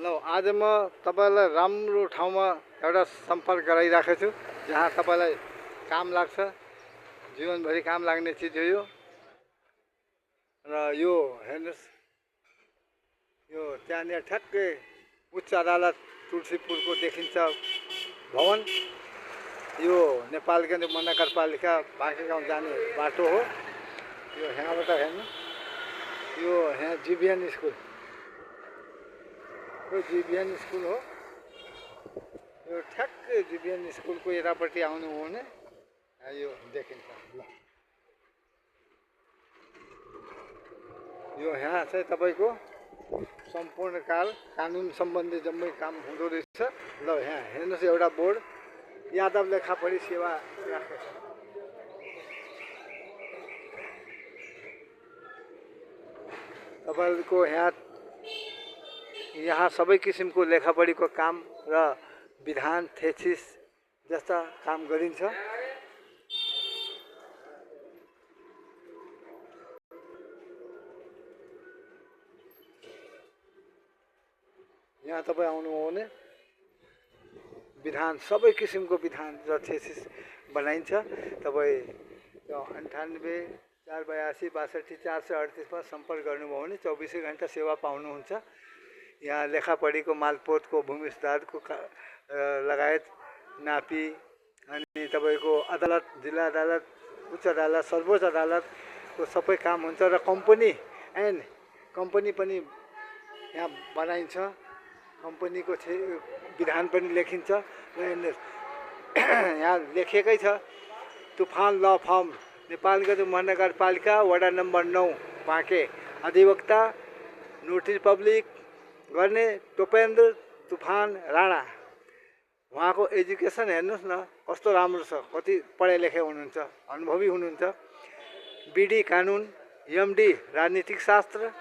ल आज म तपाईलाई राम्रो ठाउँमा एउटा सम्पर्क गराइराखेको छु जहाँ तपाईलाई काम लाग्छ, जीवनभरि काम लाग्ने चिज हो यो। र यो हेर्नुस्, यो त्यहाँनिर ठ्याक्कै उच्च अदालत तुलसीपुरको देखिन्छ भवन। यो नेपालको महानगरपालिका बाँके गाउँ जाने बाटो हो। यो यहाँबाट हेर्नु, यो यहाँ जीबीएन स्कुल, यो जीबीएन स्कुल हो। यो ठ्याक्कै जीबीएन स्कुलको यतापट्टि आउनु हो भने यो देखिन्छ। ल यो यहाँ चाहिँ तपाईको सम्पूर्ण काल कानुन सम्बन्धी जम्मै काम हुँदो रहेछ। ल यहाँ हेर्नुहोस्, एउटा बोर्ड, यादव लेखापढी सेवा राखेको छ। तपाईको यहाँ सबै किसिमको लेखापढीको काम र विधान थेसिस जस्ता काम गरिन्छ। यहाँ तपाईँ आउनु हो भने विधान, सबै किसिमको विधान र थेसिस बनाइन्छ। तपाईँ 98 482 62 438 मा सम्पर्क गर्नुभयो भने 24 घण्टा सेवा पाउनुहुन्छ। यहाँ लेखापढीको, मालपोतको, भूमि सुधारको लगायत नापी, अनि तपाईको अदालत, जिल्ला अदालत, उच्च अदालत, सर्वोच्च अदालतको सबै काम हुन्छ। र कम्पनी पनि यहाँ बनाइन्छ। कम्पनीको विधान पनि लेखिन्छ। यहाँ लेखेकै छ, तुफान ल फर्म, नेपालको महानगरपालिका वडा नम्बर 9 बाँके, अधिवक्ता नोटिस पब्लिक गर्ने टोपेन्द्र तुफान राणा। उहाँको एजुकेसन हेर्नुहोस् न कस्तो राम्रो छ, कति पढे लेखे हुनुहुन्छ, अनुभवी हुनुहुन्छ। बीडी कानुन, एमडी राजनीतिक शास्त्र।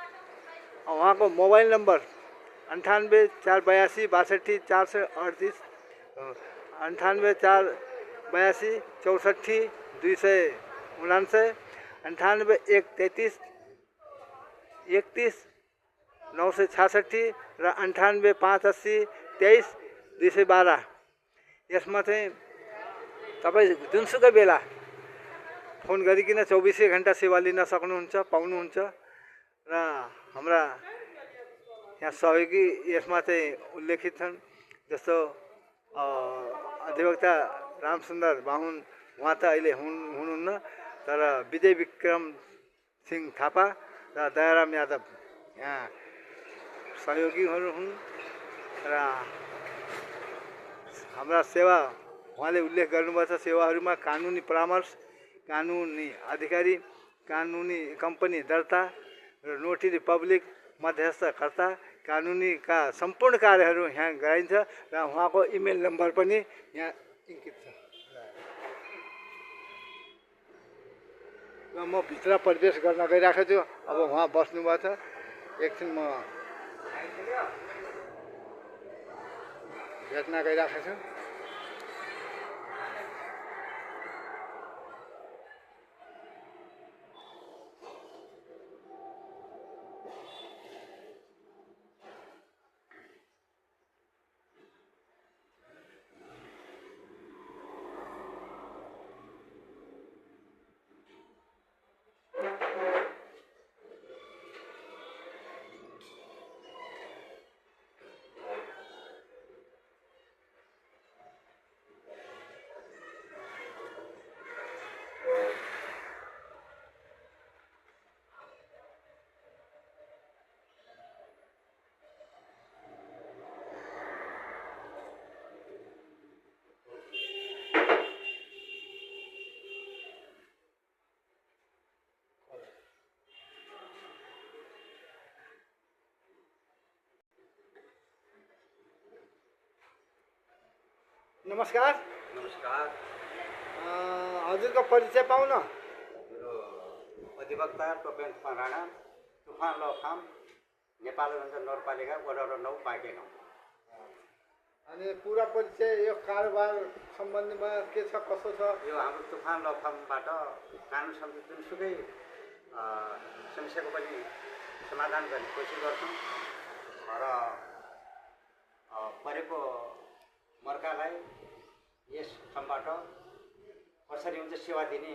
उहाँको मोबाइल नम्बर 98 482 62 438, 98 482 64 299, 98 133 31 966 र 98 580 23 212। यसमा चाहिँ तपाईँ जुनसुकै बेला फोन गरिकन 24 घण्टा सेवा लिन सक्नुहुन्छ, पाउनुहुन्छ। र हाम्रा यहाँ सहयोगी यसमा चाहिँ उल्लेखित छन्, जस्तो अधिवक्ता रामसुन्दर बाहुन, उहाँ त अहिले हुनुहुन्न, तर विजय विक्रम सिंह थापा र दयाराम यादव यहाँ सहयोगीहरू हुन्। र हाम्रा सेवा उहाँले उल्लेख गर्नुभएको छ, सेवाहरूमा कानुनी परामर्श, कानुनी अधिकारी, कानुनी कम्पनी दर्ता र नोटरी पब्लिक, मध्यस्थकर्ता, कानुनीका सम्पूर्ण कार्यहरू यहाँ गराइन्छ। र उहाँको इमेल नम्बर पनि यहाँ इङ्कित छ। र म भित्र प्रवेश गर्न गइरहेको छु। अब उहाँ बस्नुभएको छ, एकछिन म भेट्न गइरहेको छु। नमस्कार। नमस्कार। हजुरको परिचय पाउँ न? मेरो अधिवक्ता टोपेन्द्र तुफान राणा, तुफान ल फर्म, नेपालगञ्ज नगरपालिका वडा 9 बाँके गाउँ। अनि पुरा परिचय, यो कारोबार सम्बन्धमा के छ, कसो छ? यो हाम्रो तुफान ल फर्मबाट कानुन सम्बन्धी जुनसुकै समस्याको पनि समाधान गर्ने कोसिस गर्छौँ। र जनतालाई यस ठाउँबाट कसरी हुन्छ सेवा दिने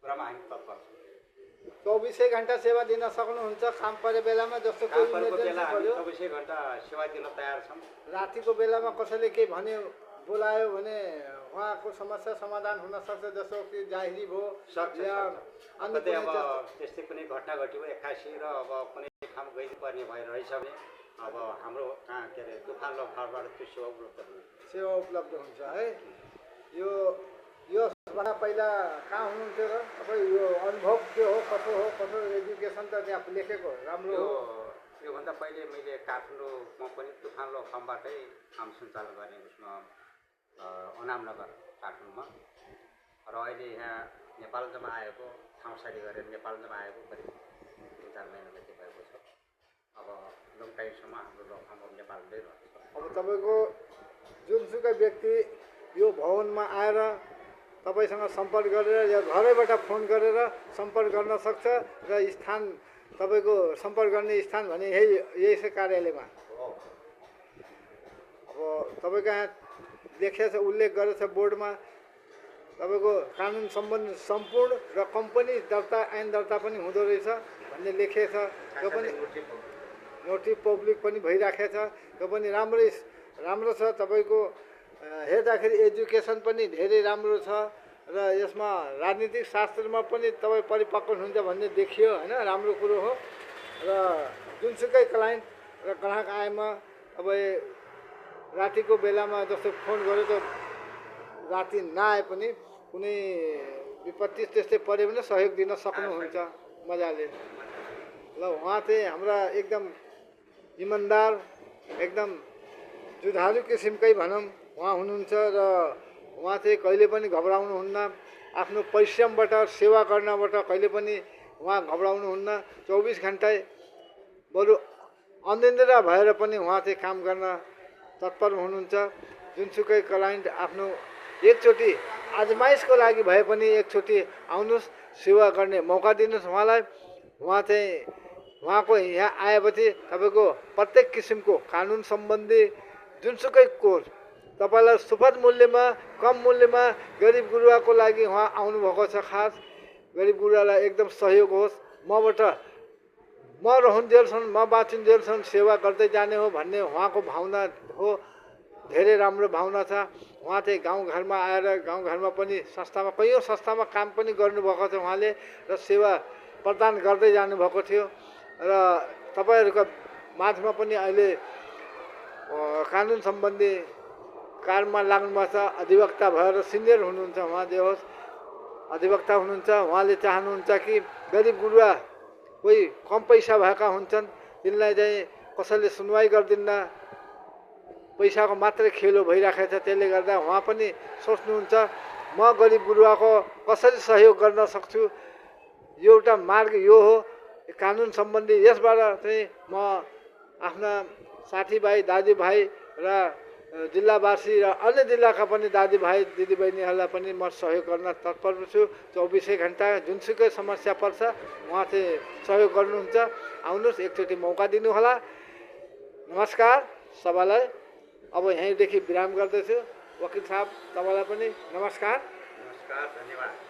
कुरामा हामी तत्पर छौँ। 24 घण्टा सेवा दिन सक्नुहुन्छ काम परे बेलामा, जस्तो काम कोही परेको बेला इमर्जेन्सी हामी पर्यो, 24 घण्टा सेवा दिन तयार छौँ। रातिको बेलामा कसैले केही भन्यो बोलायो भने उहाँको समस्या समाधान हुन सक्छ, जस्तो कि जाहिरी भयो या अन्य कतै अब कुनै त्यस्तै कुनै घटना घट्यो 81 र अब कुनै ठाउँ गइपर्ने भएर रहेछ भने अब हाम्रो कहाँ के अरे तुफान लहरबाट त्यो सेवा उपलब्ध हुन्छ। सेवा उपलब्ध हुन्छ है। यो भन्दा पहिला कहाँ हुनुहुन्थ्यो र तपाईँ? यो अनुभव के हो, कसो एजुकेसन त त्यहाँ लेखेको राम्रो हो। योभन्दा पहिले मैले काठमाडौँमा पनि तुफान लहरबाटै काम सञ्चालन गर्ने उसमा अनामनगर काठमाडौँमा, र अहिले यहाँ नेपाल जम्मा आएको ठाउँसारी गरेर नेपाल जम्मा आएको करिब 2-4 महिना जति भएको छ। अब लङ टाइमसम्म हाम्रो लकडाउन अब नेपालमै रहन्छ। अब तपाईँको जुनसुकै व्यक्ति यो भवनमा आएर तपाईँसँग सम्पर्क गरेर या घरैबाट फोन गरेर सम्पर्क गर्न सक्छ, र स्थान तपाईँको सम्पर्क गर्ने स्थान भने यही कार्यालयमा। अब तपाईँको यहाँ लेखेको छ, उल्लेख गरेको छ बोर्डमा, तपाईँको कानुन सम्बन्धी सम्पूर्ण र कम्पनी दर्ता ऐन दर्ता पनि हुँदो रहेछ भन्ने लेखेको छ। त्यो पनि नोटिस पब्लिक पनि भइराखेको छ। त्यो पनि राम्रो छ। तपाईँको हेर्दाखेरि एजुकेसन पनि धेरै राम्रो छ, र यसमा राजनीतिक शास्त्रमा पनि तपाईँ परिपक्व हुनुहुन्छ भन्ने देखियो होइन, राम्रो कुरो हो। र जुनसुकै क्लाइन्ट र ग्राहक आएमा तपाईँ रातिको बेलामा जस्तो फोन गर्यो त राति नआए पनि कुनै विपत्ति त्यस्तै पऱ्यो भने सहयोग दिन सक्नुहुन्छ मजाले। ल उहाँ चाहिँ हाम्रा एकदम इमान्दार, एकदम जुझारु किसिमकै भनौँ उहाँ हुनुहुन्छ, र उहाँ चाहिँ कहिले पनि घबराउनुहुन्न। आफ्नो परिश्रमबाट सेवा गर्नबाट कहिले पनि उहाँ घबराउनुहुन्न। 24 घन्टा बरु अनिन्द्रा भएर पनि उहाँ चाहिँ काम गर्न तत्पर हुनुहुन्छ। जुनसुकै क्लाइन्ट आफ्नो एकचोटि आजमाइसको लागि भए पनि एकचोटि आउनुहोस्, सेवा गर्ने मौका दिनुहोस् उहाँलाई। उहाँ चाहिँ उहाँको यहाँ आएपछि तपाईँको प्रत्येक किसिमको कानुन सम्बन्धी जुनसुकै कोर्स तपाईँलाई सुपथ मूल्यमा, कम मूल्यमा गरिब गुरुवाको लागि उहाँ आउनुभएको छ। खास गरिब गुरुवालाई एकदम सहयोग होस्, म रहन्जेलसम्म, म बाँचिन्जेलसम्म सेवा गर्दै जाने हो भन्ने उहाँको भावना हो। धेरै राम्रो भावना छ। उहाँ चाहिँ गाउँघरमा आएर गाउँघरमा पनि संस्थामा कैयौँ संस्थामा काम पनि गर्नुभएको छ उहाँले, र सेवा प्रदान गर्दै जानुभएको थियो। र तपाईँहरूको माझमा पनि अहिले कानुन सम्बन्धी काममा लाग्नुभएको छ। अधिवक्ता भएर सिनियर हुनुहुन्छ उहाँ, जे होस् अधिवक्ता हुनुहुन्छ। उहाँले चाहनुहुन्छ कि गरिब गुरुवा कोही कम पैसा भएका हुन्छन्, तिनलाई चाहिँ कसैले सुनवाई गर्दिन्न, पैसाको मात्रै खेलो भइराखेको छ। त्यसले गर्दा उहाँ पनि सोच्नुहुन्छ म गरिब गुरुवाको कसरी सहयोग गर्न सक्छु। एउटा मार्ग यो हो कानुन सम्बन्धी। यसबाट चाहिँ म आफ्ना साथीभाइ दाजुभाइ र जिल्लावासी र अन्य जिल्लाका पनि दाजुभाइ दिदीबहिनीहरूलाई पनि म सहयोग गर्न तत्पर छु। 24 घन्टा जुनसुकै समस्या पर्छ उहाँ चाहिँ सहयोग गर्नुहुन्छ। आउनुहोस्, एकचोटि मौका दिनुहोला। नमस्कार सबैलाई। अब यहीँदेखि विराम गर्दछु। वकिल साहब तपाईँलाई पनि नमस्कार। नमस्कार, धन्यवाद।